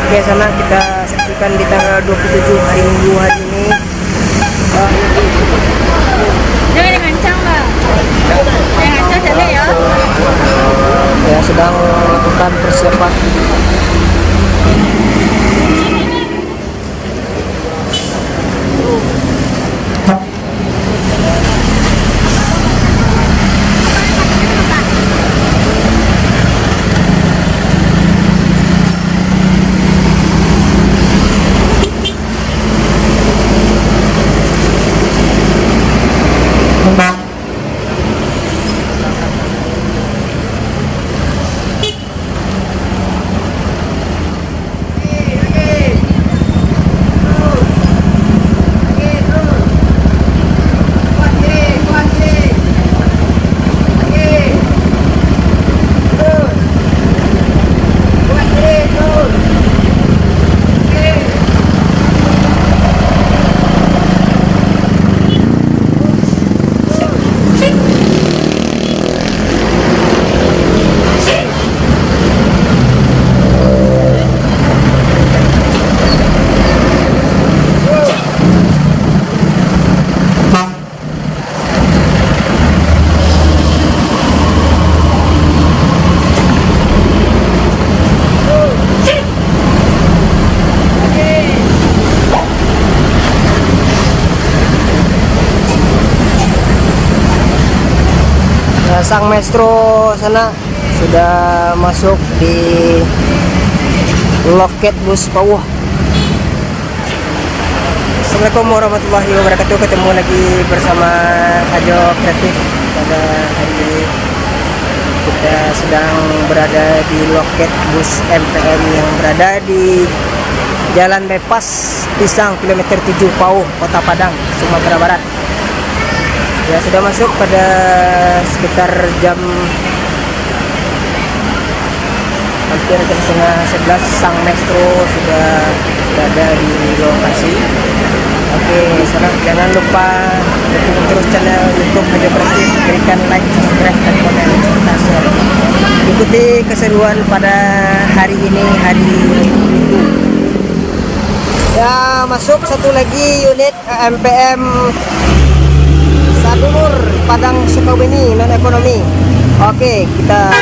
Oke, sana kita saksikan di tanggal 27 hari Minggu hari ini. Jangan dihancang lah. Yang hancang jadi ya. Ya, sedang melakukan persiapan. Sang maestro sana sudah masuk di loket bus Pauh. Assalamualaikum warahmatullahi wabarakatuh. Ketemu lagi bersama Ajo Kreatif. Pada hari ini kita sedang berada di loket bus MPM yang berada di Jalan Bypass Pisang kilometer 7 Pauh, Kota Padang, Sumatera Barat. Ya, sudah masuk pada sekitar jam hampir jam setengah 11. Sang maestro sudah berada di lokasi. Oke, sekarang jangan lupa dukung terus channel YouTube Ajo Kreatif, berikan like, subscribe, dan komen serta share. Ikuti keseruan pada hari ini, hari Minggu. Ya, masuk satu lagi unit MPM Sadulur Padang Sukabumi non ekonomi. Oke, kita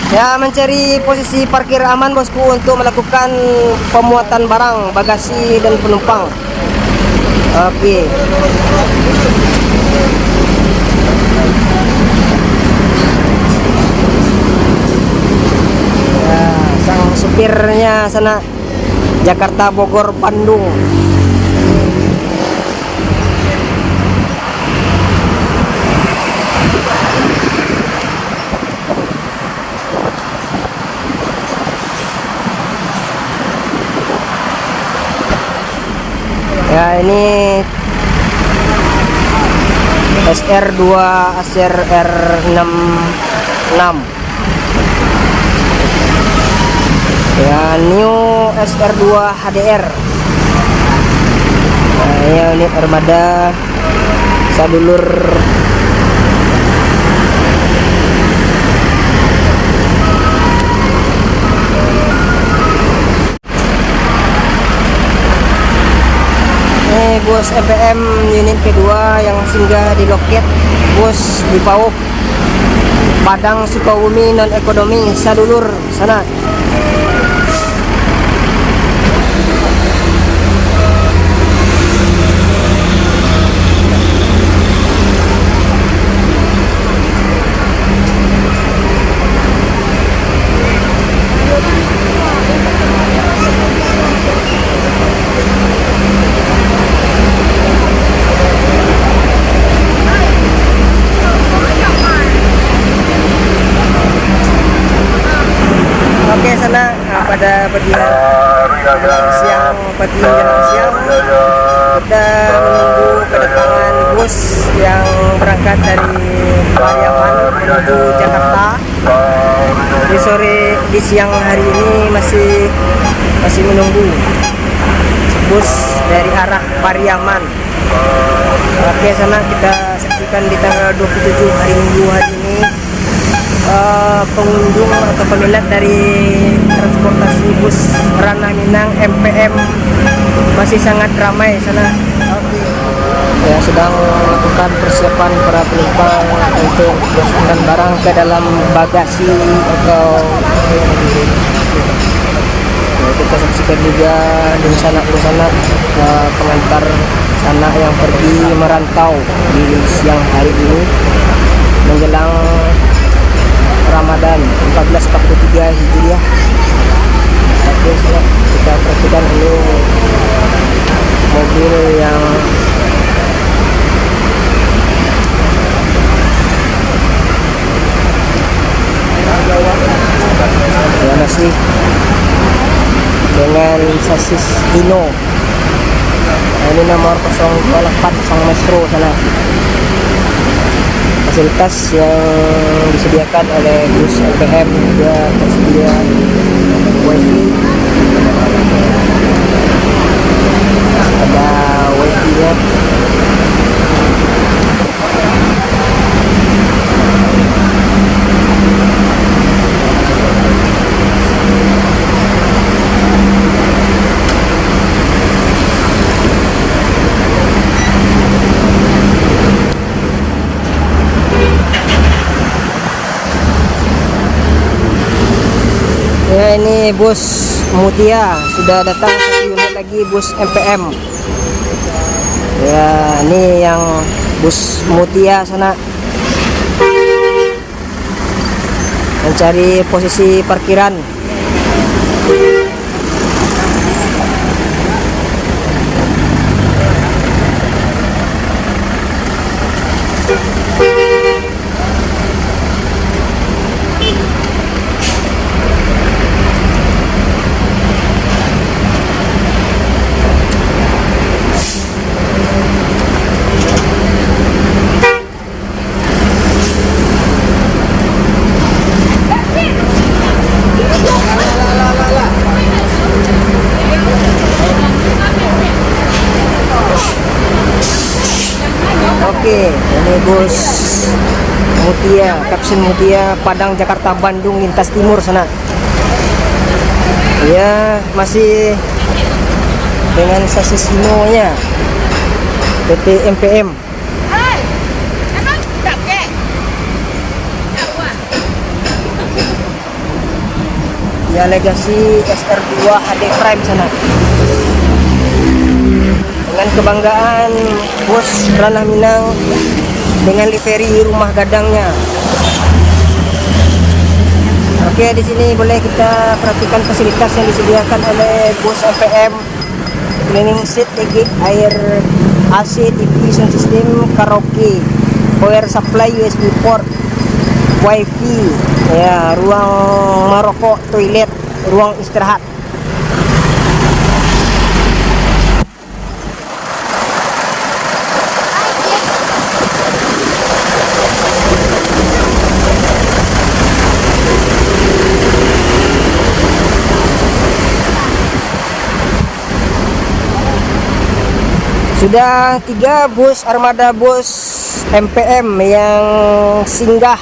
ya mencari posisi parkir aman bosku untuk melakukan pemuatan barang, bagasi dan penumpang. Oke. Ya, sang supirnya sana Jakarta, Bogor, Bandung. Ya, ini SR2 Acer R66. Ya, new SR2 HDR. Nah, ya, ini armada Sadulur bus MPM unit kedua yang singgah di loket bus di Pauh Padang Sukabumi non ekonomi Sadulur sana. Oke, sana pada pagi menjelang siang kita menunggu kedatangan bus yang berangkat dari Pariaman menuju Jakarta. Di siang hari ini masih menunggu bus dari arah Pariaman. Oke, sana kita saksikan di tanggal 27 hari Minggu hari ini pengunjung atau peminat dari transportasi bus Ranah Minang MPM masih sangat ramai sana. Oke. Ya, sedang melakukan persiapan para penumpang untuk memasukkan barang ke dalam bagasi atau kita saksikan juga di sana pengantar sanak yang pergi merantau di siang hari ini menjelang Ramadan 1443 Hijriah. Oke, kita perhatikan dulu mobil yang masih dengan sasis Hino. Ini nomor 028 Sang Mesro sana. Fasilitas yang disediakan oleh bus MPM juga tersedia wifi, ada wifi nya. Ya, ini bus Mutia sudah datang satu unit lagi bus MPM. Ya, ini yang bus Mutia sana mencari posisi parkiran. Oke, ini bus Mutia, Kapsul Mutia Padang Jakarta Bandung lintas timur sana. Ya, masih dengan sasis Hino nya PT MPM. Ya, Legacy SR2 HD Prime sana. Dengan kebanggaan bus Ranah Minang dengan livery rumah gadangnya. Oke, di sini boleh kita perhatikan fasilitas yang disediakan oleh bus MPM. Cleaning seat, air, AC, TV, sound system, karaoke, power supply, USB port, wifi, ya, ruang merokok, toilet, ruang istirahat. Sudah 3 bus armada bus MPM yang singgah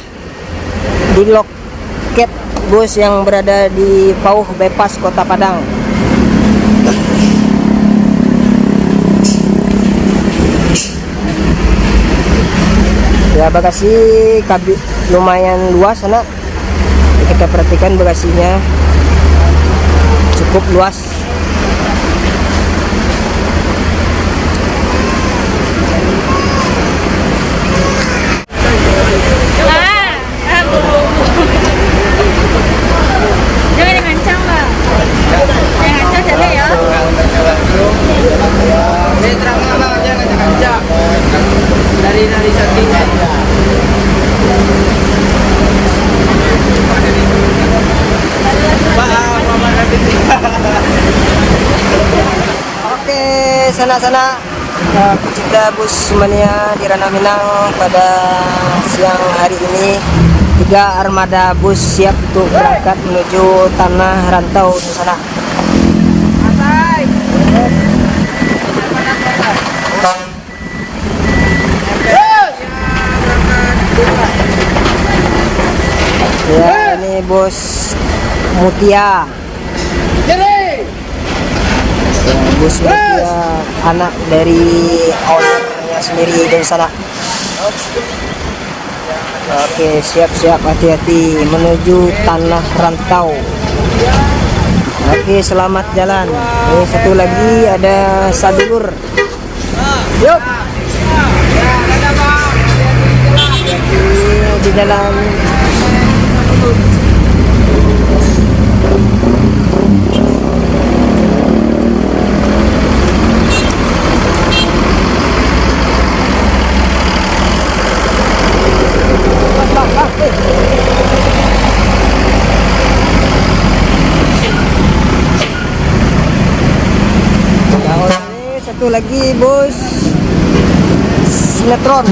di loket bus yang berada di Pauh Bypass Kota Padang. Ya, bagasi lumayan luas sana. Kita perhatikan bagasinya cukup luas. Dari sampingnya. Pak, sana-sana pecinta bus mania di Ranah Minang, pada siang hari ini 3 armada bus siap untuk berangkat menuju tanah rantau di sana. Ya, ini bus Mutia. Bus Mutia, anak dari ownernya sendiri dari sana. Oke, siap-siap, hati-hati menuju tanah rantau. Oke, selamat jalan. Ini satu lagi ada sadulur. Yuk. Di jalan. Satu lagi bus sinetron.